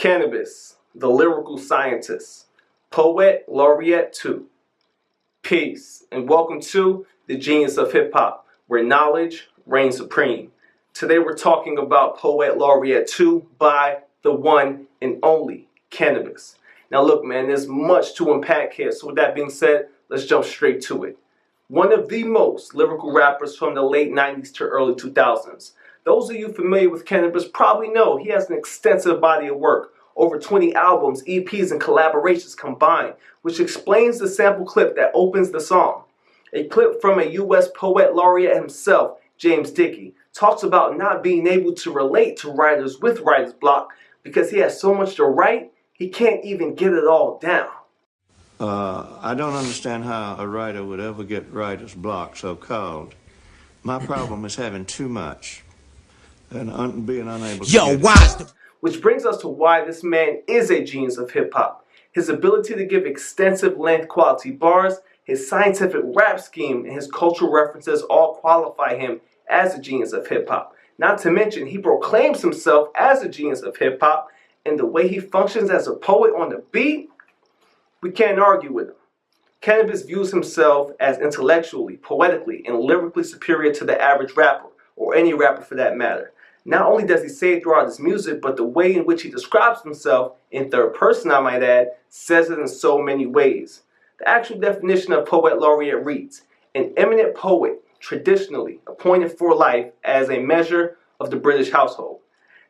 Canibus, the lyrical scientist, Poet Laureate II. Peace, and welcome to the Genius of Hip-Hop, where knowledge reigns supreme. Today we're talking about Poet Laureate II by the one and only Canibus. Now look, man, there's much to unpack here, so with that being said, let's jump straight to it. One of the most lyrical rappers from the late 90s to early 2000s. Those of you familiar with Canibus probably know he has an extensive body of work, over 20 albums, EPs, and collaborations combined, which explains the sample clip that opens the song. A clip from a US Poet Laureate himself, James Dickey, talks about not being able to relate to writers with writer's block because he has so much to write, he can't even get it all down. I don't understand how a writer would ever get writer's block, so-called. My problem is having too much and being unable to Which brings us to why this man is a genius of hip-hop. His ability to give extensive length quality bars, his scientific rap scheme, and his cultural references all qualify him as a genius of hip-hop. Not to mention, he proclaims himself as a genius of hip-hop, and the way he functions as a poet on the beat, we can't argue with him. Canibus views himself as intellectually, poetically, and lyrically superior to the average rapper, or any rapper for that matter. Not only does he say it throughout his music, but the way in which he describes himself, in third person I might add, says it in so many ways. The actual definition of Poet Laureate reads, an eminent poet, traditionally appointed for life as a measure of the British household.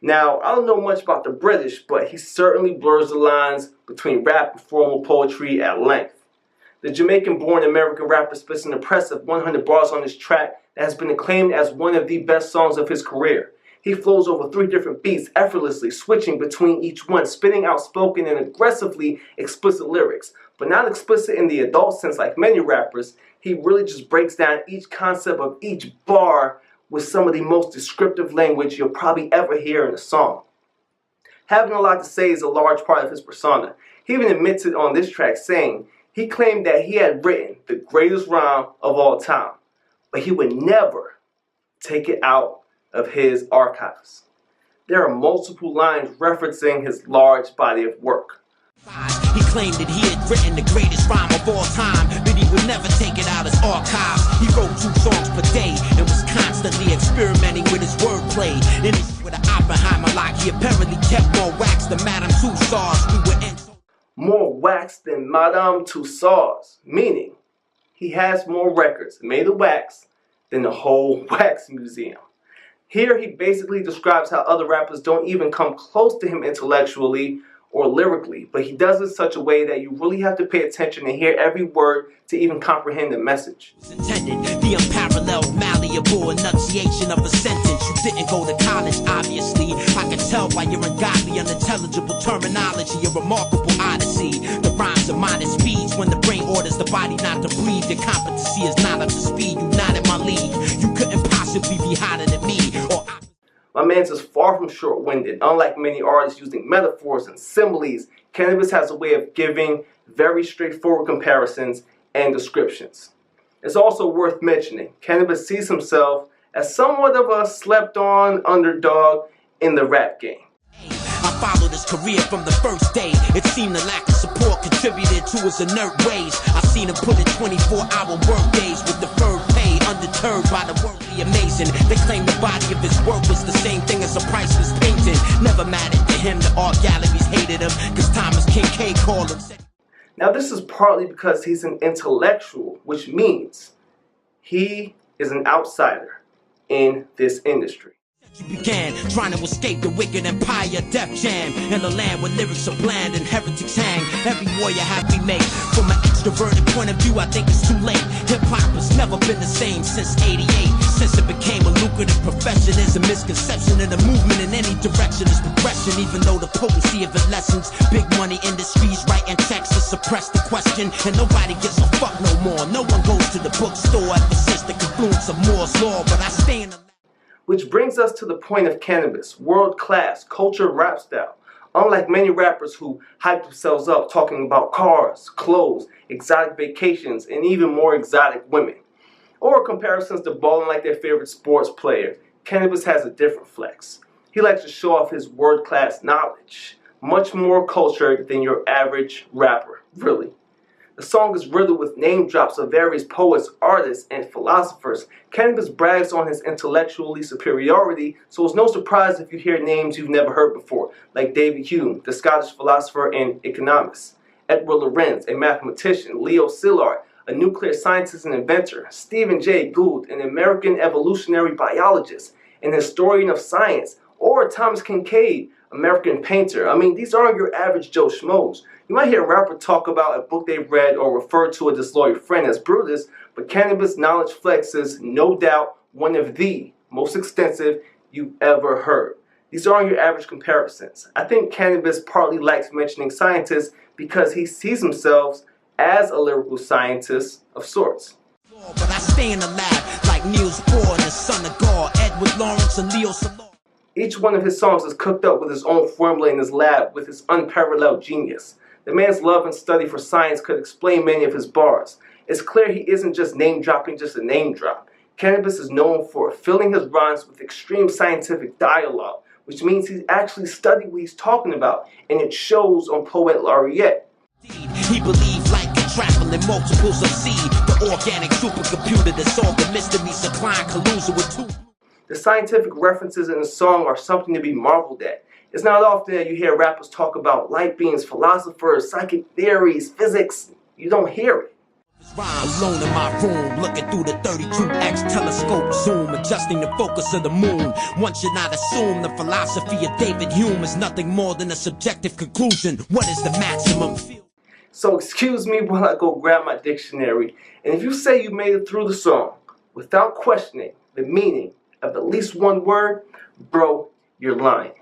Now, I don't know much about the British, but he certainly blurs the lines between rap and formal poetry at length. The Jamaican-born American rapper spits an impressive 100 bars on this track that has been acclaimed as one of the best songs of his career. He flows over 3 different beats effortlessly, switching between each one, spitting outspoken and aggressively explicit lyrics. But not explicit in the adult sense like many rappers, he really just breaks down each concept of each bar with some of the most descriptive language you'll probably ever hear in a song. Having a lot to say is a large part of his persona. He even admits it on this track, saying he claimed that he had written the greatest rhyme of all time, but he would never take it out of his archives. There are multiple lines referencing his large body of work. He claimed that he had written the greatest rhyme of all time, but he would never take it out his archives. He wrote 2 songs per day and was constantly experimenting with his wordplay. In his with an Oppenheimer lock, he apparently kept more wax than Madame Tussauds. More wax than Madame Tussauds, meaning he has more records made of wax than the whole wax museum. Here he basically describes how other rappers don't even come close to him intellectually or lyrically, but he does it in such a way that you really have to pay attention and hear every word to even comprehend the message. Intended, the unparalleled, malleable enunciation of a sentence. You didn't go to college, obviously. I can tell by your ungodly, unintelligible terminology, a remarkable odyssey. The rhymes are modest speeds when the brain orders the body not to breathe. Your competency is not up to speed. You not in my league. You couldn't possibly be hotter than me. My man's is far from short-winded. Unlike many artists using metaphors and similes, Canibus has a way of giving very straightforward comparisons and descriptions. It's also worth mentioning, Canibus sees himself as somewhat of a slept-on underdog in the rap game. I followed his career from the first day. It seemed the lack of support contributed to his inert ways. I seen him put in 24-hour work days with deferred pay, undeterred by the worldly amazing. They claim the body of his work was the same thing as a priceless painting. Never mattered to him, the art galleries hated him, cause Thomas Kincaid called him. Now this is partly because he's an intellectual, which means he is an outsider in this industry. You began trying to escape the wicked empire, Def Jam, in a land where lyrics are bland and heretics hang. Every warrior had we make. From an extroverted point of view, I think it's too late. Hip-hop has never been the same since '88. Since it became a lucrative profession, there's a misconception that the movement in any direction is progression, even though the potency of it lessens. Big money industries writing checks to suppress the question, and nobody gives a fuck no more. No one goes to the bookstore ever since the confluence of Moore's Law, but I stay in the... Which brings us to the point of Canibus, world-class culture rap style. Unlike many rappers who hype themselves up talking about cars, clothes, exotic vacations, and even more exotic women. Or comparisons to balling like their favorite sports player, Canibus has a different flex. He likes to show off his world-class knowledge, much more cultured than your average rapper, really. The song is riddled with name drops of various poets, artists, and philosophers. Canibus brags on his intellectual superiority, so it's no surprise if you hear names you've never heard before, like David Hume, the Scottish philosopher and economist, Edward Lorenz, a mathematician, Leo Szilard, a nuclear scientist and inventor, Stephen Jay Gould, an American evolutionary biologist, an historian of science, or Thomas Kincaid, American painter. I mean, these aren't your average Joe Schmoes. You might hear a rapper talk about a book they've read or refer to a disloyal friend as Brutus, but Canibus' knowledge flex is no doubt one of the most extensive you've ever heard. These aren't your average comparisons. I think Canibus partly likes mentioning scientists because he sees himself as a lyrical scientist of sorts. But I stay in the lab like Niels Bohr and the son of God, Edward Lawrence and Leo Szilard. Each one of his songs is cooked up with his own formula in his lab with his unparalleled genius. The man's love and study for science could explain many of his bars. It's clear he isn't just name-dropping just a name drop. Canibus is known for filling his rhymes with extreme scientific dialogue, which means he's actually studied what he's talking about, and it shows on Poet Laureate. He believed like a traveling multiples of C, the organic supercomputer that solved the mystery, supplying collusion with two. The scientific references in the song are something to be marveled at. It's not often that you hear rappers talk about light beings, philosophers, psychic theories, physics. You don't hear it. Alone in my room, looking through the 32X telescope zoom, adjusting the focus of the moon. One should not assume the philosophy of David Hume is nothing more than a subjective conclusion. What is the maximum field? So excuse me while I go grab my dictionary. And if you say you made it through the song without questioning the meaning of at least one word, bro, you're lying.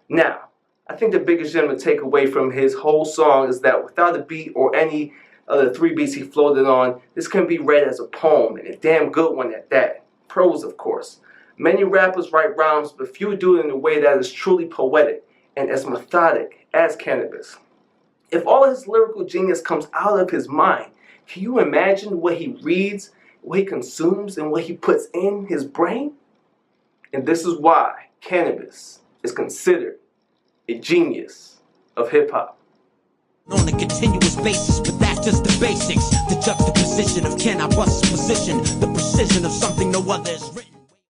Now, I think the biggest gem to take away from his whole song is that without a beat or any of the 3 beats he floated on, this can be read as a poem, and a damn good one at that. Prose, of course. Many rappers write rhymes, but few do it in a way that is truly poetic and as methodic as Canibus. If all his lyrical genius comes out of his mind, can you imagine what he reads, what he consumes, and what he puts in his brain? And this is why Canibus is considered a genius of hip-hop. On a continuous basis, but that's just the basics. The juxtaposition of can I bust position, the precision of something no other has written.